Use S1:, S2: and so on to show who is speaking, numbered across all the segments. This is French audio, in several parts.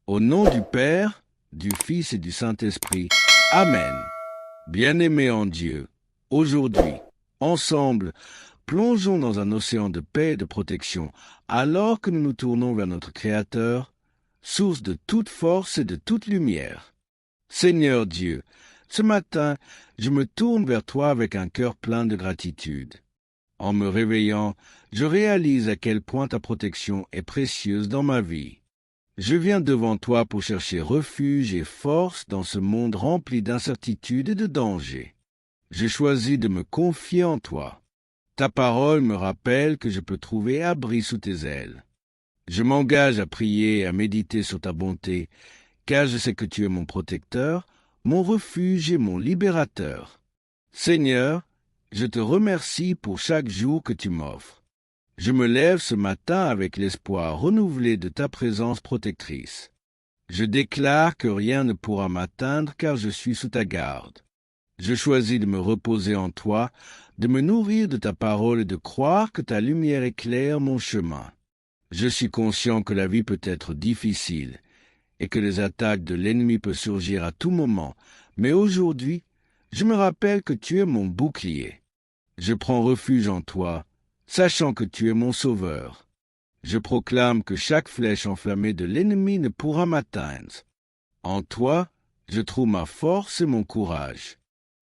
S1: Au nom du Père, du Fils et du Saint-Esprit. Amen. Bien-aimés en Dieu, aujourd'hui, ensemble, plongeons dans un océan de paix et de protection, alors que nous nous tournons vers notre Créateur, source de toute force et de toute lumière. Seigneur Dieu, ce matin, je me tourne vers toi avec un cœur plein de gratitude. En me réveillant, je réalise à quel point ta protection est précieuse dans ma vie. Je viens devant toi pour chercher refuge et force dans ce monde rempli d'incertitudes et de dangers. Je choisis de me confier en toi. Ta parole me rappelle que je peux trouver abri sous tes ailes. Je m'engage à prier et à méditer sur ta bonté, car je sais que tu es mon protecteur, mon refuge et mon libérateur. Seigneur, je te remercie pour chaque jour que tu m'offres. Je me lève ce matin avec l'espoir renouvelé de ta présence protectrice. Je déclare que rien ne pourra m'atteindre car je suis sous ta garde. Je choisis de me reposer en toi, de me nourrir de ta parole et de croire que ta lumière éclaire mon chemin. Je suis conscient que la vie peut être difficile et que les attaques de l'ennemi peuvent surgir à tout moment, mais aujourd'hui, je me rappelle que tu es mon bouclier. Je prends refuge en toi, sachant que tu es mon sauveur. Je proclame que chaque flèche enflammée de l'ennemi ne pourra m'atteindre. En toi, je trouve ma force et mon courage.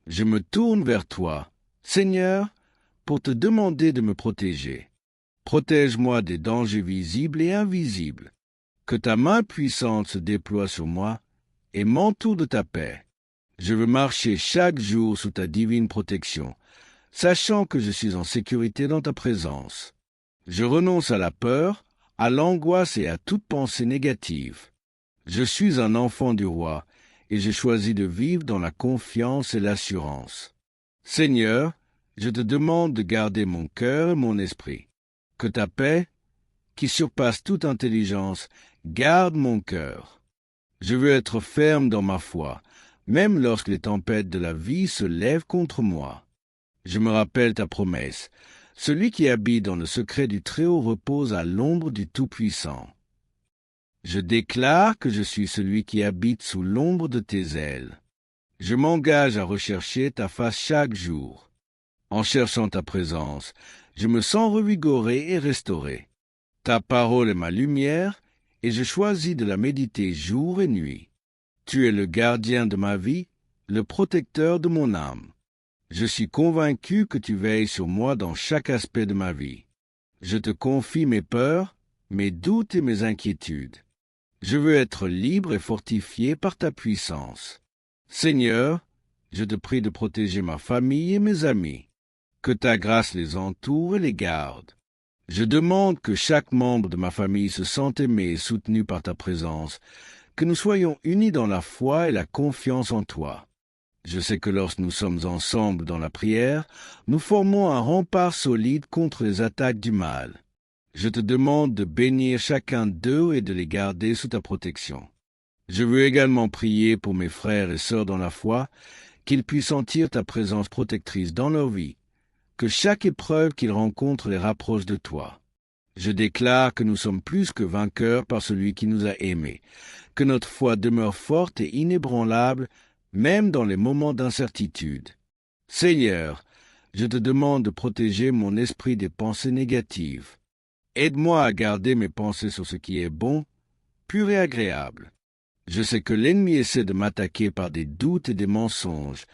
S1: Je me tourne vers toi, Seigneur, pour te demander de me protéger. Protège-moi des dangers visibles et invisibles. Que ta main puissante se déploie sur moi et m'entoure de ta paix. Je veux marcher chaque jour sous ta divine protection, sachant que je suis en sécurité dans ta présence. Je renonce à la peur, à l'angoisse et à toute pensée négative. Je suis un enfant du roi, et j'ai choisi de vivre dans la confiance et l'assurance. Seigneur, je te demande de garder mon cœur et mon esprit. Que ta paix, qui surpasse toute intelligence, garde mon cœur. Je veux être ferme dans ma foi, même lorsque les tempêtes de la vie se lèvent contre moi. Je me rappelle ta promesse. Celui qui habite dans le secret du Très-Haut repose à l'ombre du Tout-Puissant. Je déclare que je suis celui qui habite sous l'ombre de tes ailes. Je m'engage à rechercher ta face chaque jour. En cherchant ta présence, je me sens revigoré et restauré. Ta parole est ma lumière, et je choisis de la méditer jour et nuit. Tu es le gardien de ma vie, le protecteur de mon âme. Je suis convaincu que tu veilles sur moi dans chaque aspect de ma vie. Je te confie mes peurs, mes doutes et mes inquiétudes. Je veux être libre et fortifié par ta puissance. Seigneur, je te prie de protéger ma famille et mes amis. Que ta grâce les entoure et les garde. Je demande que chaque membre de ma famille se sente aimé et soutenu par ta présence, que nous soyons unis dans la foi et la confiance en toi. Je sais que lorsque nous sommes ensemble dans la prière, nous formons un rempart solide contre les attaques du mal. Je te demande de bénir chacun d'eux et de les garder sous ta protection. Je veux également prier pour mes frères et sœurs dans la foi, qu'ils puissent sentir ta présence protectrice dans leur vie, que chaque épreuve qu'ils rencontrent les rapproche de toi. Je déclare que nous sommes plus que vainqueurs par celui qui nous a aimés, que notre foi demeure forte et inébranlable, même dans les moments d'incertitude. Seigneur, je te demande de protéger mon esprit des pensées négatives. Aide-moi à garder mes pensées sur ce qui est bon, pur et agréable. Je sais que l'ennemi essaie de m'attaquer par des doutes et des mensonges,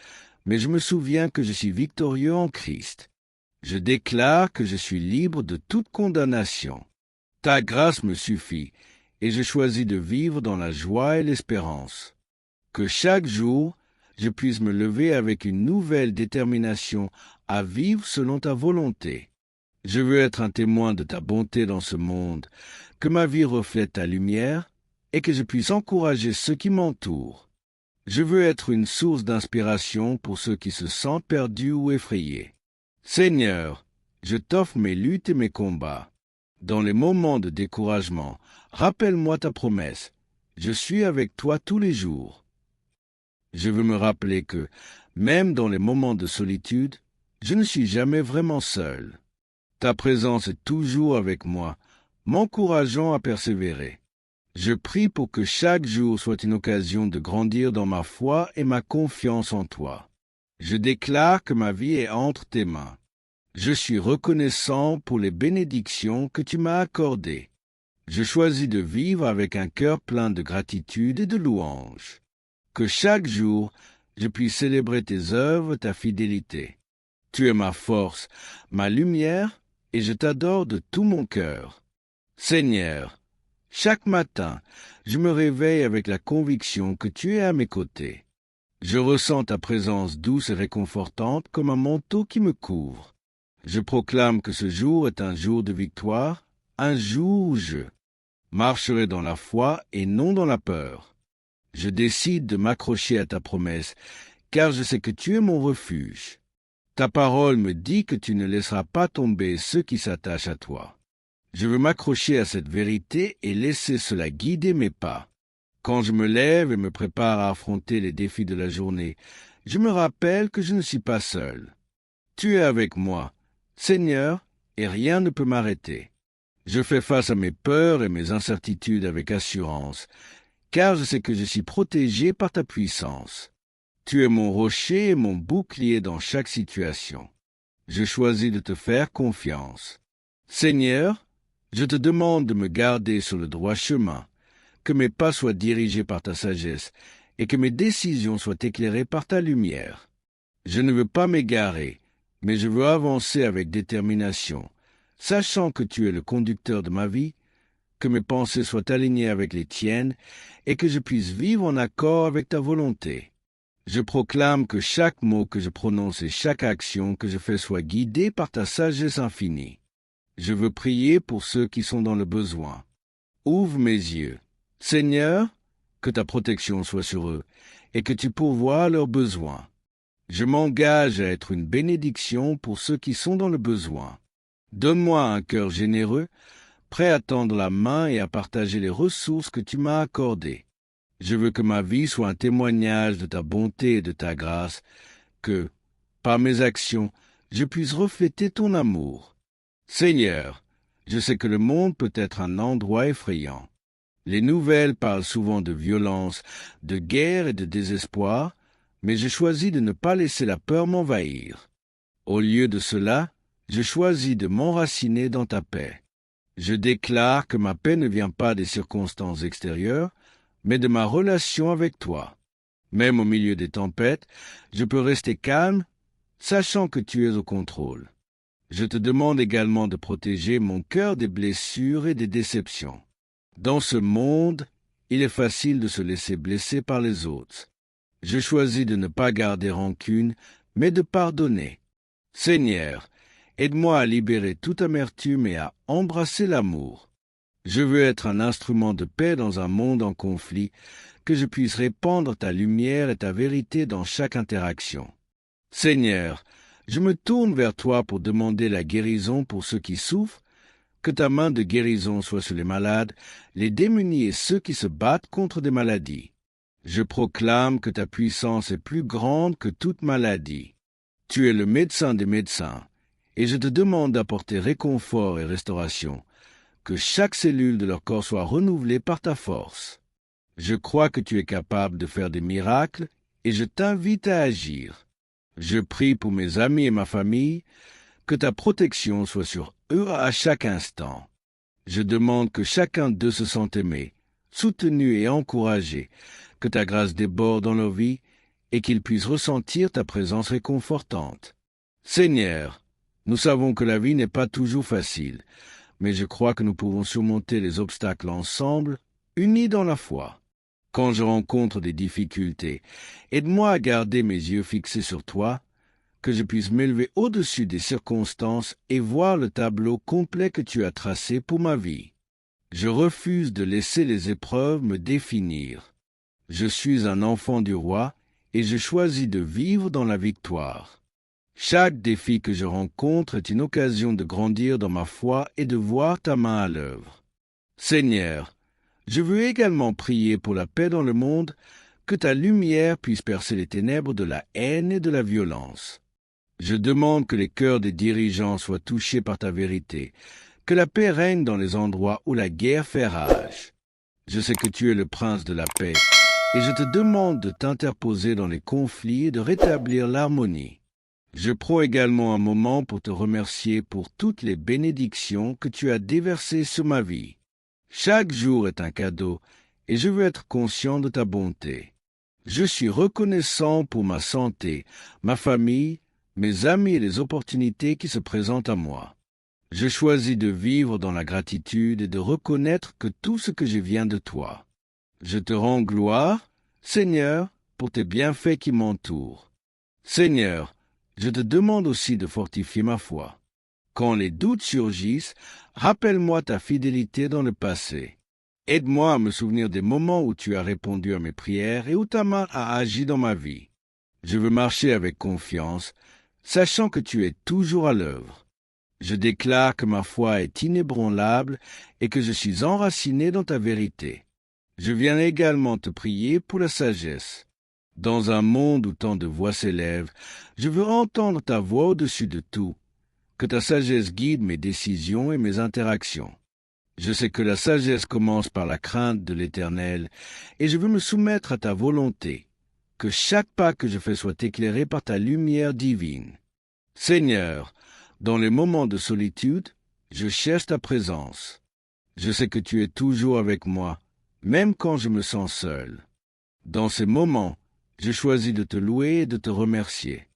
S1: mais je me souviens que je suis victorieux en Christ. Je déclare que je suis libre de toute condamnation. Ta grâce me suffit, et je choisis de vivre dans la joie et l'espérance. Que chaque jour, je puisse me lever avec une nouvelle détermination à vivre selon ta volonté. Je veux être un témoin de ta bonté dans ce monde, que ma vie reflète ta lumière et que je puisse encourager ceux qui m'entourent. Je veux être une source d'inspiration pour ceux qui se sentent perdus ou effrayés. Seigneur, je t'offre mes luttes et mes combats. Dans les moments de découragement, rappelle-moi ta promesse. Je suis avec toi tous les jours. Je veux me rappeler que, même dans les moments de solitude, je ne suis jamais vraiment seul. Ta présence est toujours avec moi, m'encourageant à persévérer. Je prie pour que chaque jour soit une occasion de grandir dans ma foi et ma confiance en toi. Je déclare que ma vie est entre tes mains. Je suis reconnaissant pour les bénédictions que tu m'as accordées. Je choisis de vivre avec un cœur plein de gratitude et de louange. Que chaque jour, je puisse célébrer tes œuvres, ta fidélité. Tu es ma force, ma lumière, et je t'adore de tout mon cœur. Seigneur, chaque matin, je me réveille avec la conviction que tu es à mes côtés. Je ressens ta présence douce et réconfortante comme un manteau qui me couvre. Je proclame que ce jour est un jour de victoire, un jour où je marcherai dans la foi et non dans la peur. Je décide de m'accrocher à ta promesse, car je sais que tu es mon refuge. Ta parole me dit que tu ne laisseras pas tomber ceux qui s'attachent à toi. Je veux m'accrocher à cette vérité et laisser cela guider mes pas. Quand je me lève et me prépare à affronter les défis de la journée, je me rappelle que je ne suis pas seul. Tu es avec moi, Seigneur, et rien ne peut m'arrêter. Je fais face à mes peurs et mes incertitudes avec assurance, car je sais que je suis protégé par ta puissance. Tu es mon rocher et mon bouclier dans chaque situation. Je choisis de te faire confiance. Seigneur, je te demande de me garder sur le droit chemin, que mes pas soient dirigés par ta sagesse et que mes décisions soient éclairées par ta lumière. Je ne veux pas m'égarer, mais je veux avancer avec détermination, sachant que tu es le conducteur de ma vie, que mes pensées soient alignées avec les tiennes et que je puisse vivre en accord avec ta volonté. Je proclame que chaque mot que je prononce et chaque action que je fais soit guidée par ta sagesse infinie. Je veux prier pour ceux qui sont dans le besoin. Ouvre mes yeux. Seigneur, que ta protection soit sur eux et que tu pourvoies leurs besoins. Je m'engage à être une bénédiction pour ceux qui sont dans le besoin. Donne-moi un cœur généreux, prêt à tendre la main et à partager les ressources que tu m'as accordées. Je veux que ma vie soit un témoignage de ta bonté et de ta grâce, que, par mes actions, je puisse refléter ton amour. Seigneur, je sais que le monde peut être un endroit effrayant. Les nouvelles parlent souvent de violence, de guerre et de désespoir, mais je choisis de ne pas laisser la peur m'envahir. Au lieu de cela, je choisis de m'enraciner dans ta paix. Je déclare que ma paix ne vient pas des circonstances extérieures, mais de ma relation avec toi. Même au milieu des tempêtes, je peux rester calme, sachant que tu es au contrôle. Je te demande également de protéger mon cœur des blessures et des déceptions. Dans ce monde, il est facile de se laisser blesser par les autres. Je choisis de ne pas garder rancune, mais de pardonner. Seigneur, aide-moi à libérer toute amertume et à embrasser l'amour. Je veux être un instrument de paix dans un monde en conflit, que je puisse répandre ta lumière et ta vérité dans chaque interaction. Seigneur, je me tourne vers toi pour demander la guérison pour ceux qui souffrent, que ta main de guérison soit sur les malades, les démunis et ceux qui se battent contre des maladies. Je proclame que ta puissance est plus grande que toute maladie. Tu es le médecin des médecins, et je te demande d'apporter réconfort et restauration, que chaque cellule de leur corps soit renouvelée par ta force. Je crois que tu es capable de faire des miracles, et je t'invite à agir. Je prie pour mes amis et ma famille, que ta protection soit sur eux à chaque instant. Je demande que chacun d'eux se sente aimé, soutenu et encouragé, que ta grâce déborde dans leur vie et qu'ils puissent ressentir ta présence réconfortante. Seigneur, nous savons que la vie n'est pas toujours facile, mais je crois que nous pouvons surmonter les obstacles ensemble, unis dans la foi. Quand je rencontre des difficultés, aide-moi à garder mes yeux fixés sur toi, que je puisse m'élever au-dessus des circonstances et voir le tableau complet que tu as tracé pour ma vie. Je refuse de laisser les épreuves me définir. Je suis un enfant du roi et je choisis de vivre dans la victoire. Chaque défi que je rencontre est une occasion de grandir dans ma foi et de voir ta main à l'œuvre. Seigneur, je veux également prier pour la paix dans le monde, que ta lumière puisse percer les ténèbres de la haine et de la violence. Je demande que les cœurs des dirigeants soient touchés par ta vérité, que la paix règne dans les endroits où la guerre fait rage. Je sais que tu es le prince de la paix, et je te demande de t'interposer dans les conflits et de rétablir l'harmonie. Je prends également un moment pour te remercier pour toutes les bénédictions que tu as déversées sur ma vie. Chaque jour est un cadeau, et je veux être conscient de ta bonté. Je suis reconnaissant pour ma santé, ma famille, mes amis et les opportunités qui se présentent à moi. Je choisis de vivre dans la gratitude et de reconnaître que tout ce que je viens de toi. Je te rends gloire, Seigneur, pour tes bienfaits qui m'entourent. Seigneur, je te demande aussi de fortifier ma foi. Quand les doutes surgissent, rappelle-moi ta fidélité dans le passé. Aide-moi à me souvenir des moments où tu as répondu à mes prières et où ta main a agi dans ma vie. Je veux marcher avec confiance, sachant que tu es toujours à l'œuvre. Je déclare que ma foi est inébranlable et que je suis enraciné dans ta vérité. Je viens également te prier pour la sagesse. Dans un monde où tant de voix s'élèvent, je veux entendre ta voix au-dessus de tout. Que ta sagesse guide mes décisions et mes interactions. Je sais que la sagesse commence par la crainte de l'Éternel, et je veux me soumettre à ta volonté. Que chaque pas que je fais soit éclairé par ta lumière divine. Seigneur, dans les moments de solitude, je cherche ta présence. Je sais que tu es toujours avec moi, même quand je me sens seul. Dans ces moments, je choisis de te louer et de te remercier.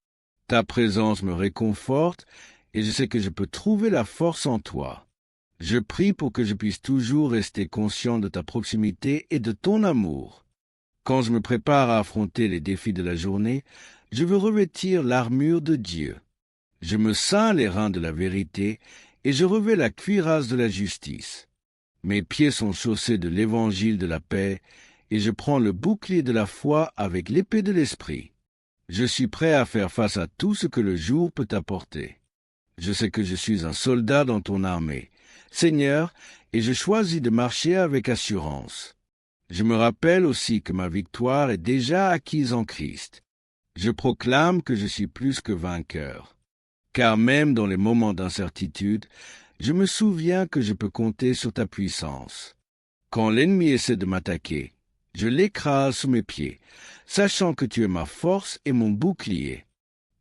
S1: Ta présence me réconforte, et je sais que je peux trouver la force en toi. Je prie pour que je puisse toujours rester conscient de ta proximité et de ton amour. Quand je me prépare à affronter les défis de la journée, je veux revêtir l'armure de Dieu. Je me ceins les reins de la vérité et je revêts la cuirasse de la justice. Mes pieds sont chaussés de l'évangile de la paix et je prends le bouclier de la foi avec l'épée de l'esprit. Je suis prêt à faire face à tout ce que le jour peut apporter. Je sais que je suis un soldat dans ton armée, Seigneur, et je choisis de marcher avec assurance. Je me rappelle aussi que ma victoire est déjà acquise en Christ. Je proclame que je suis plus que vainqueur. Car même dans les moments d'incertitude, je me souviens que je peux compter sur ta puissance. Quand l'ennemi essaie de m'attaquer, je l'écrase sous mes pieds, sachant que tu es ma force et mon bouclier.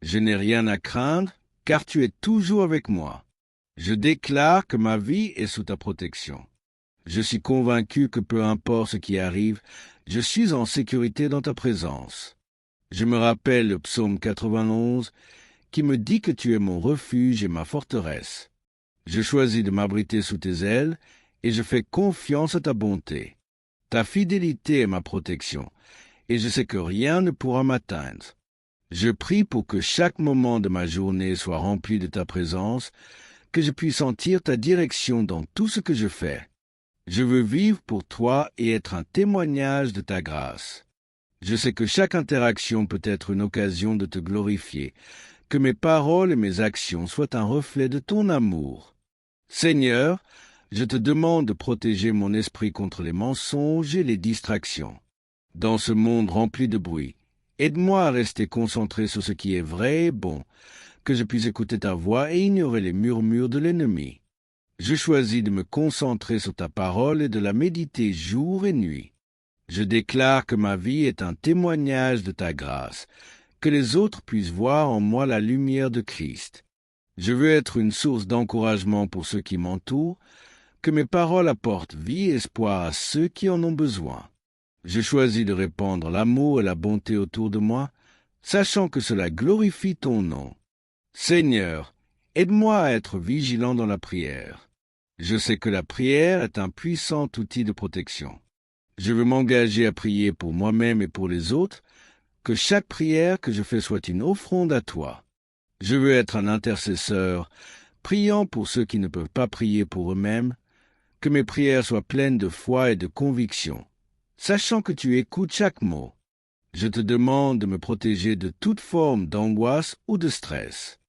S1: Je n'ai rien à craindre, car tu es toujours avec moi. Je déclare que ma vie est sous ta protection. Je suis convaincu que peu importe ce qui arrive, je suis en sécurité dans ta présence. Je me rappelle le psaume 91 qui me dit que tu es mon refuge et ma forteresse. Je choisis de m'abriter sous tes ailes et je fais confiance à ta bonté. Ta fidélité est ma protection et je sais que rien ne pourra m'atteindre. Je prie pour que chaque moment de ma journée soit rempli de ta présence, que je puisse sentir ta direction dans tout ce que je fais. Je veux vivre pour toi et être un témoignage de ta grâce. Je sais que chaque interaction peut être une occasion de te glorifier, que mes paroles et mes actions soient un reflet de ton amour. Seigneur, je te demande de protéger mon esprit contre les mensonges et les distractions. Dans ce monde rempli de bruit, aide-moi à rester concentré sur ce qui est vrai et bon, que je puisse écouter ta voix et ignorer les murmures de l'ennemi. Je choisis de me concentrer sur ta parole et de la méditer jour et nuit. Je déclare que ma vie est un témoignage de ta grâce, que les autres puissent voir en moi la lumière de Christ. Je veux être une source d'encouragement pour ceux qui m'entourent, que mes paroles apportent vie et espoir à ceux qui en ont besoin. Je choisis de répandre l'amour et la bonté autour de moi, sachant que cela glorifie ton nom. Seigneur, aide-moi à être vigilant dans la prière. Je sais que la prière est un puissant outil de protection. Je veux m'engager à prier pour moi-même et pour les autres, que chaque prière que je fais soit une offrande à toi. Je veux être un intercesseur, priant pour ceux qui ne peuvent pas prier pour eux-mêmes, que mes prières soient pleines de foi et de conviction, sachant que tu écoutes chaque mot. Je te demande de me protéger de toute forme d'angoisse ou de stress.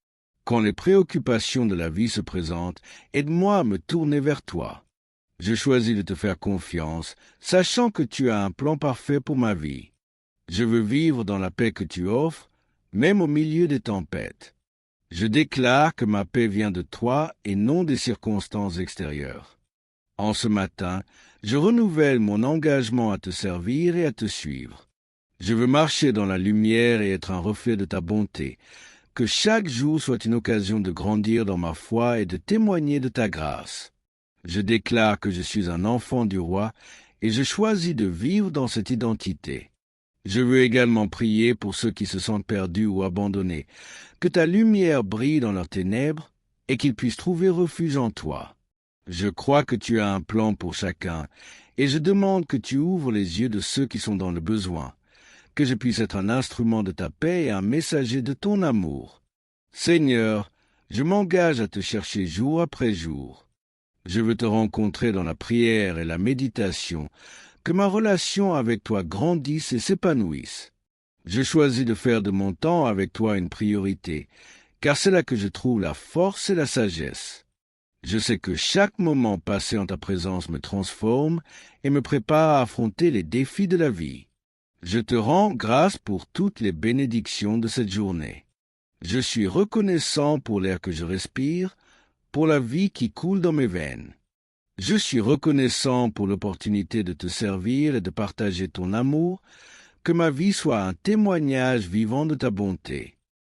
S1: Quand les préoccupations de la vie se présentent, aide-moi à me tourner vers toi. Je choisis de te faire confiance, sachant que tu as un plan parfait pour ma vie. Je veux vivre dans la paix que tu offres, même au milieu des tempêtes. Je déclare que ma paix vient de toi et non des circonstances extérieures. En ce matin, Je renouvelle mon engagement à te servir et à te suivre. Je veux marcher dans la lumière et être un reflet de ta bonté. Que chaque jour soit une occasion de grandir dans ma foi et de témoigner de ta grâce. Je déclare que je suis un enfant du roi et je choisis de vivre dans cette identité. Je veux également prier pour ceux qui se sentent perdus ou abandonnés, que ta lumière brille dans leurs ténèbres et qu'ils puissent trouver refuge en toi. Je crois que tu as un plan pour chacun et je demande que tu ouvres les yeux de ceux qui sont dans le besoin, que je puisse être un instrument de ta paix et un messager de ton amour. Seigneur, je m'engage à te chercher jour après jour. Je veux te rencontrer dans la prière et la méditation, que ma relation avec toi grandisse et s'épanouisse. Je choisis de faire de mon temps avec toi une priorité, car c'est là que je trouve la force et la sagesse. Je sais que chaque moment passé en ta présence me transforme et me prépare à affronter les défis de la vie. Je te rends grâce pour toutes les bénédictions de cette journée. Je suis reconnaissant pour l'air que je respire, pour la vie qui coule dans mes veines. Je suis reconnaissant pour l'opportunité de te servir et de partager ton amour, que ma vie soit un témoignage vivant de ta bonté.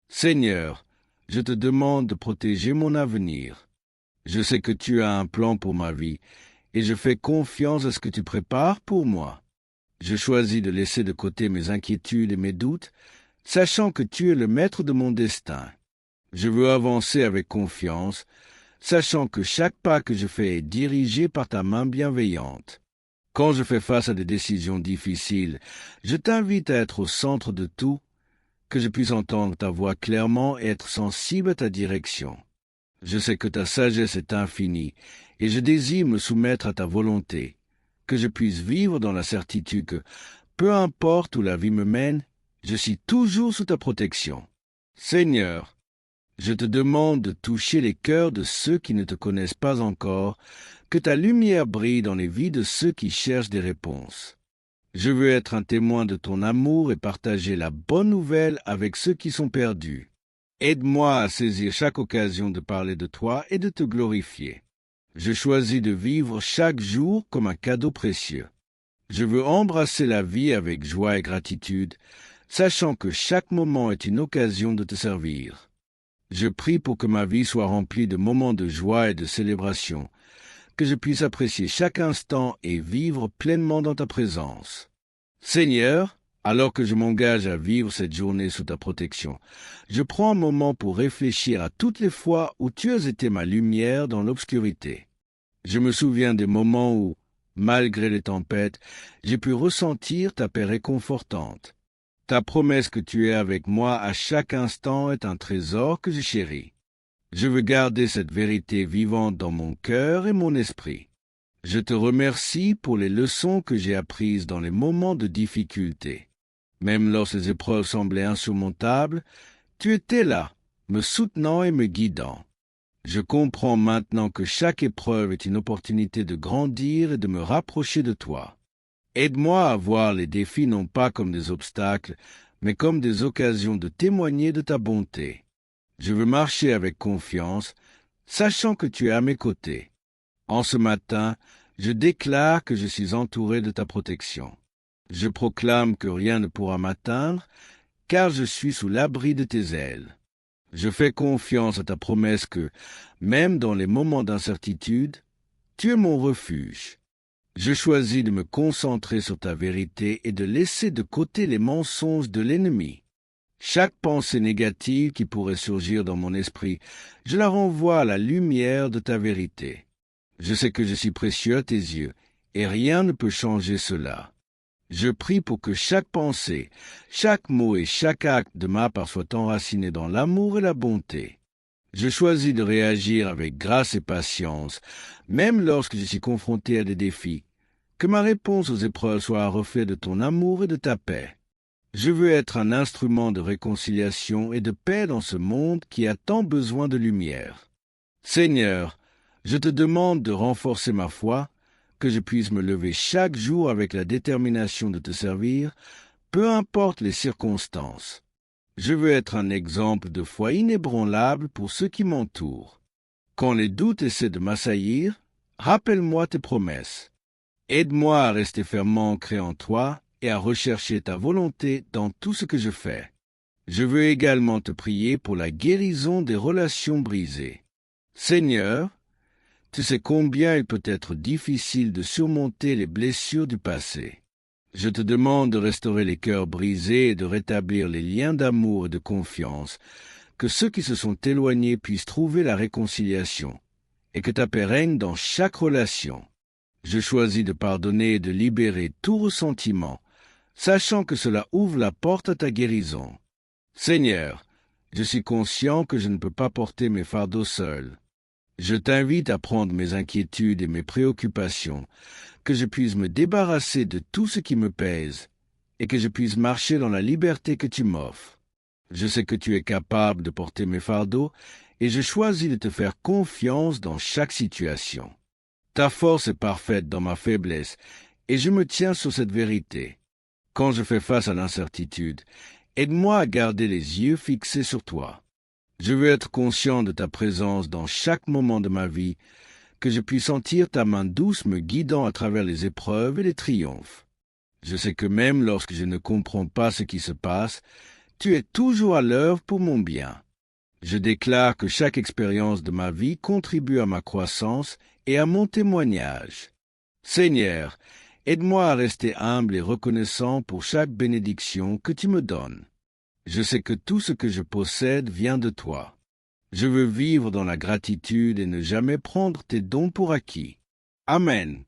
S1: Seigneur, je te demande de protéger mon avenir. Je sais que tu as un plan pour ma vie, et je fais confiance à ce que tu prépares pour moi. Je choisis de laisser de côté mes inquiétudes et mes doutes, sachant que tu es le maître de mon destin. Je veux avancer avec confiance, sachant que chaque pas que je fais est dirigé par ta main bienveillante. Quand je fais face à des décisions difficiles, je t'invite à être au centre de tout, que je puisse entendre ta voix clairement et être sensible à ta direction. Je sais que ta sagesse est infinie, et je désire me soumettre à ta volonté, que je puisse vivre dans la certitude que, peu importe où la vie me mène, je suis toujours sous ta protection. Seigneur, je te demande de toucher les cœurs de ceux qui ne te connaissent pas encore, que ta lumière brille dans les vies de ceux qui cherchent des réponses. Je veux être un témoin de ton amour et partager la bonne nouvelle avec ceux qui sont perdus. Aide-moi à saisir chaque occasion de parler de toi et de te glorifier. Je choisis de vivre chaque jour comme un cadeau précieux. Je veux embrasser la vie avec joie et gratitude, sachant que chaque moment est une occasion de te servir. Je prie pour que ma vie soit remplie de moments de joie et de célébration, que je puisse apprécier chaque instant et vivre pleinement dans ta présence. Seigneur, alors que je m'engage à vivre cette journée sous ta protection, je prends un moment pour réfléchir à toutes les fois où tu as été ma lumière dans l'obscurité. Je me souviens des moments où, malgré les tempêtes, j'ai pu ressentir ta paix réconfortante. Ta promesse que tu es avec moi à chaque instant est un trésor que je chéris. Je veux garder cette vérité vivante dans mon cœur et mon esprit. Je te remercie pour les leçons que j'ai apprises dans les moments de difficulté. Même lorsque les épreuves semblaient insurmontables, tu étais là, me soutenant et me guidant. Je comprends maintenant que chaque épreuve est une opportunité de grandir et de me rapprocher de toi. Aide-moi à voir les défis non pas comme des obstacles, mais comme des occasions de témoigner de ta bonté. Je veux marcher avec confiance, sachant que tu es à mes côtés. En ce matin, je déclare que je suis entouré de ta protection. Je proclame que rien ne pourra m'atteindre, car je suis sous l'abri de tes ailes. Je fais confiance à ta promesse que, même dans les moments d'incertitude, tu es mon refuge. Je choisis de me concentrer sur ta vérité et de laisser de côté les mensonges de l'ennemi. Chaque pensée négative qui pourrait surgir dans mon esprit, je la renvoie à la lumière de ta vérité. Je sais que je suis précieux à tes yeux, et rien ne peut changer cela. Je prie pour que chaque pensée, chaque mot et chaque acte de ma part soit enraciné dans l'amour et la bonté. Je choisis de réagir avec grâce et patience, même lorsque je suis confronté à des défis. Que ma réponse aux épreuves soit un reflet de ton amour et de ta paix. Je veux être un instrument de réconciliation et de paix dans ce monde qui a tant besoin de lumière. Seigneur, je te demande de renforcer ma foi, que je puisse me lever chaque jour avec la détermination de te servir, peu importe les circonstances. Je veux être un exemple de foi inébranlable pour ceux qui m'entourent. Quand les doutes essaient de m'assaillir, rappelle-moi tes promesses. Aide-moi à rester fermement ancré en toi et à rechercher ta volonté dans tout ce que je fais. Je veux également te prier pour la guérison des relations brisées. Seigneur, tu sais combien il peut être difficile de surmonter les blessures du passé. Je te demande de restaurer les cœurs brisés et de rétablir les liens d'amour et de confiance, que ceux qui se sont éloignés puissent trouver la réconciliation, et que ta paix règne dans chaque relation. Je choisis de pardonner et de libérer tout ressentiment, sachant que cela ouvre la porte à ta guérison. Seigneur, je suis conscient que je ne peux pas porter mes fardeaux seul. Je t'invite à prendre mes inquiétudes et mes préoccupations, que je puisse me débarrasser de tout ce qui me pèse, et que je puisse marcher dans la liberté que tu m'offres. Je sais que tu es capable de porter mes fardeaux, et je choisis de te faire confiance dans chaque situation. Ta force est parfaite dans ma faiblesse, et je me tiens sur cette vérité. Quand je fais face à l'incertitude, aide-moi à garder les yeux fixés sur toi. Je veux être conscient de ta présence dans chaque moment de ma vie, que je puisse sentir ta main douce me guidant à travers les épreuves et les triomphes. Je sais que même lorsque je ne comprends pas ce qui se passe, tu es toujours à l'œuvre pour mon bien. Je déclare que chaque expérience de ma vie contribue à ma croissance et à mon témoignage. Seigneur, aide-moi à rester humble et reconnaissant pour chaque bénédiction que tu me donnes. Je sais que tout ce que je possède vient de toi. Je veux vivre dans la gratitude et ne jamais prendre tes dons pour acquis. Amen.